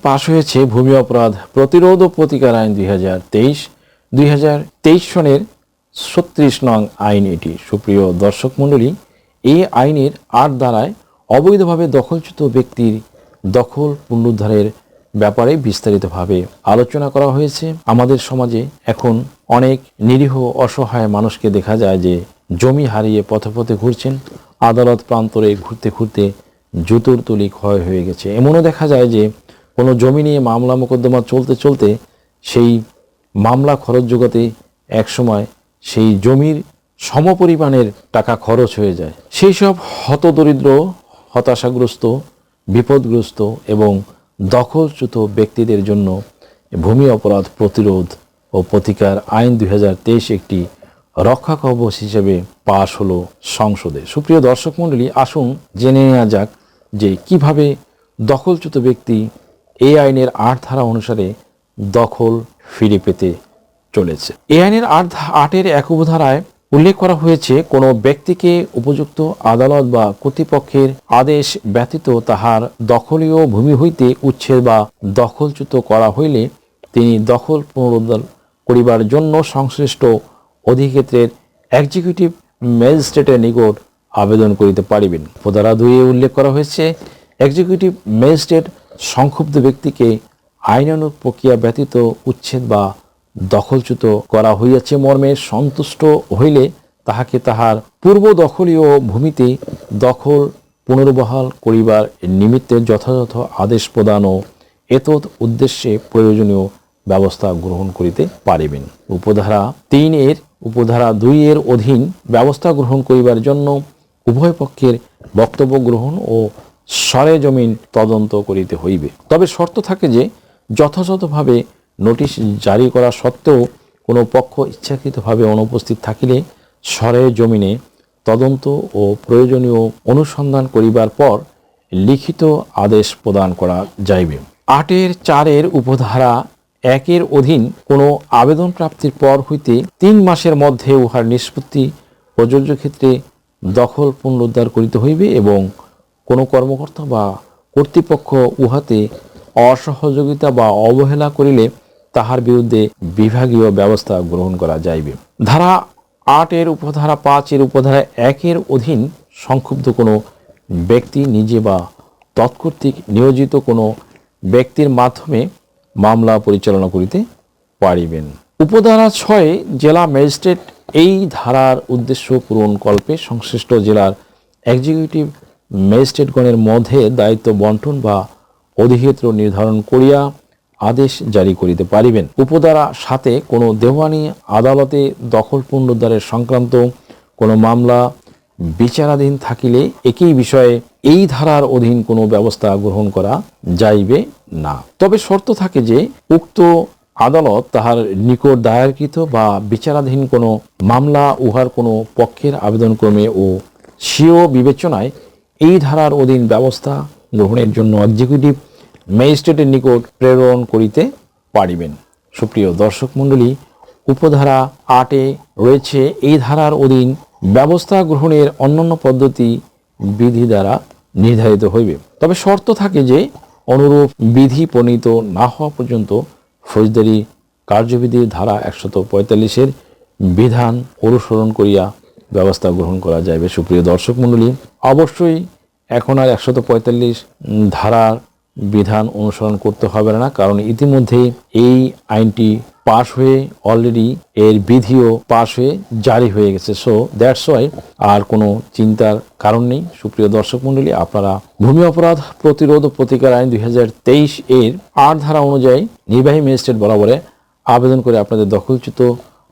পাশ হয়েছে ভূমি অপরাধ প্রতিরোধ ও প্রতিকার আইন 2023 সনের 36 নং আইন। এটি সুপ্রিয় দর্শক মণ্ডলী, এই আইনের 8 ধারায় অবৈধভাবে দখলচ্যুত ব্যক্তির দখল পুনরুদ্ধারের ব্যাপারে বিস্তারিতভাবে আলোচনা করা হয়েছে। আমাদের সমাজে এখন অনেক নিরীহ অসহায় মানুষকে দেখা যায় যে জমি হারিয়ে পথে পথে ঘুরছেন, আদালত প্রান্তরে ঘুরতে ঘুরতে জুতোর তলি ক্ষয় হয়ে গেছে। এমনও দেখা যায় যে কোনো জমি নিয়ে মামলা মোকদ্দমা চলতে চলতে সেই মামলা খরচ জোগাতে একসময় সেই জমির সমপরিমাণের টাকা খরচ হয়ে যায়। সেই সব হতদরিদ্র, হতাশাগ্রস্ত, বিপদগ্রস্ত এবং দখলচ্যুত ব্যক্তিদের জন্য ভূমি অপরাধ প্রতিরোধ ও প্রতিকার আইন 2023 একটি রক্ষা কবচ হিসেবে পাশ হলো সংসদে। সুপ্রিয় দর্শক মণ্ডলী, আসুন জেনে নেওয়া যাক যে কিভাবে দখলচ্যুত ব্যক্তি এই আইনের 8 ধারা অনুসারে দখল ফিরে পেতে চলেছে। এই আইনের 8-এর 1 উপধারায় উল্লেখ করা হয়েছে, কোনো ব্যক্তিকে উপযুক্ত আদালত বা কর্তৃপক্ষের আদেশ ব্যতীত তাহার দখলীয় ভূমি হইতে উচ্ছেদ বা দখলচ্যুত করা হইলে তিনি দখল পুনরুদ্ধার করিবার জন্য সংশ্লিষ্ট অধিক্ষেত্রের এক্সিকিউটিভ ম্যাজিস্ট্রেটের নিকট আবেদন করিতে পারিবেন। উপধারা 2-এ উল্লেখ করা হয়েছে, এক্সিকিউটিভ ম্যাজিস্ট্রেট সংক্ষুব্ধ ব্যক্তিকে আইনানুগ প্রক্রিয়া ব্যতীত উচ্ছেদ বা দখলচ্যুত করা হইয়াছে মর্মে সন্তুষ্ট হইলে তাহাকে তাহার পূর্ব দখলীয় ভূমিতে দখল পুনর্বহাল করিবার নিমিত্তে যথাযথ আদেশ প্রদান ও এতদ উদ্দেশ্যে প্রয়োজনীয় ব্যবস্থা গ্রহণ করিতে পারিবেন। উপধারা 3-এর উপধারা 2-এর অধীন ব্যবস্থা গ্রহণ করিবার জন্য উভয় পক্ষের বক্তব্য গ্রহণ ও সরেজমিন তদন্ত করিতে হইবে। তবে শর্ত থাকে যে যথাযথভাবে নোটিশ জারি করা সত্ত্বেও কোনো পক্ষ ইচ্ছাকৃতভাবে অনুপস্থিত থাকিলে সরেজমিনে তদন্ত ও প্রয়োজনীয় অনুসন্ধান করিবার পর লিখিত আদেশ প্রদান করা যাইবে। 8-এর 4-এর উপধারা 1-এর অধীন কোনো আবেদন প্রাপ্তির পর হইতে 3 মাসের মধ্যে উহার নিষ্পত্তি প্রযোজ্য ক্ষেত্রে দখল পুনরুদ্ধার করিতে হইবে এবং কোনো কর্মকর্তা বা কর্তৃপক্ষ উহাতে অসহযোগিতা বা অবহেলা করিলে তাহার বিরুদ্ধে বিভাগীয় ব্যবস্থা গ্রহণ করা যাইবে। ধারা 8-এর উপধারা 5-এর উপধারা 1-এর অধীন সংক্ষুব্ধ কোনো ব্যক্তি নিজে বা তৎকর্তৃক নিয়োজিত কোনো ব্যক্তির মাধ্যমে মামলা পরিচালনা করিতে পারিবেন। উপধারা 6 জেলা ম্যাজিস্ট্রেট এই ধারার উদ্দেশ্য পূরণকল্পে সংশ্লিষ্ট জেলার এক্সিকিউটিভ ম্যাজিস্ট্রেটগণের মধ্যে দায়িত্ব বন্টন বা অধিক্ষেত্র নির্ধারণ করিয়া আদেশ জারি করিতে পারিবেন। উপধারা 7 কোনো দেওয়ানি আদালতে দখল পুনরুদ্ধারের সংক্রান্ত কোনো মামলা বিচারাধীন থাকিলে একই বিষয়ে এই ধারার অধীন কোনো ব্যবস্থা গ্রহণ করা যাইবে না। তবে শর্ত থাকে যে উক্ত আদালত তাহার নিকট দায়েরকৃত বা বিচারাধীন কোনো মামলা উহার কোনো পক্ষের আবেদনক্রমে ও স্বীয় বিবেচনায় এই ধারার অধীন ব্যবস্থা গ্রহণের জন্য এক্সিকিউটিভ ম্যাজিস্ট্রেটের নিকট প্রেরণ করিতে পারিবেন। সুপ্রিয় দর্শক মণ্ডলী, উপধারা 8-এ রয়েছে এই ধারার অধীন ব্যবস্থা গ্রহণের অন্যান্য পদ্ধতি বিধি দ্বারা নির্ধারিত হইবে। তবে শর্ত থাকে যে অনুরূপ বিধি প্রণীত না হওয়া পর্যন্ত ফৌজদারি কার্যবিধির ধারা 145-এর বিধান অনুসরণ করিয়া ব্যবস্থা গ্রহণ করা যাইবে। সুপ্রিয় দর্শক মণ্ডলী, অবশ্যই এখন আর 145 ধারার বিধান অনুসরণ করতে হবে না, কারণ ইতিমধ্যে এই আইনটি পাশ হয়ে অলরেডি এর বিধিও পাশ হয়ে জারি হয়ে গেছে। সো দ্যাটস ওয়াই আর কোনো চিন্তার কারণ নেই। সুপ্রিয় দর্শক মণ্ডলী, আপনারা ভূমি অপরাধ প্রতিরোধ ও প্রতিকার আইন 2023 এর 8 ধারা অনুযায়ী নির্বাহী ম্যাজিস্ট্রেট বরাবরে আবেদন করে আপনাদের দখলচ্যুত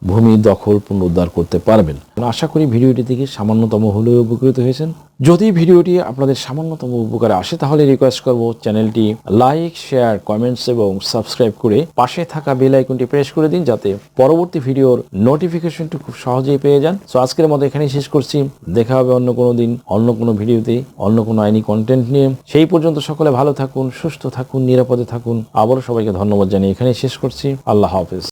ভূমি দখল পুনরুদ্ধার করতে পারবেন। আশা করি ভিডিওটি থেকে সামান্যতম হলেও উপকৃত হয়েছেন। যদি ভিডিওটি আপনাদের সামান্যতম উপকারে আসে তাহলে রিকোয়েস্ট করব চ্যানেলটি লাইক, শেয়ার, কমেন্টস এবং সাবস্ক্রাইব করে পাশে থাকা বেল আইকনটি প্রেস করে দিন, যাতে পরবর্তী ভিডিওর নোটিফিকেশনটি খুব সহজেই পেয়ে যান। সো আজকের মতো এখানেই শেষ করছি। দেখা হবে অন্য কোনো দিন, অন্য কোনো ভিডিওতে, অন্য কোনো আইনি কন্টেন্ট নিয়ে। সেই পর্যন্ত সকলে ভালো থাকুন, সুস্থ থাকুন, নিরাপদে থাকুন। আবারও সবাইকে ধন্যবাদ জানিয়ে এখানেই শেষ করছি। আল্লাহ হাফেজ।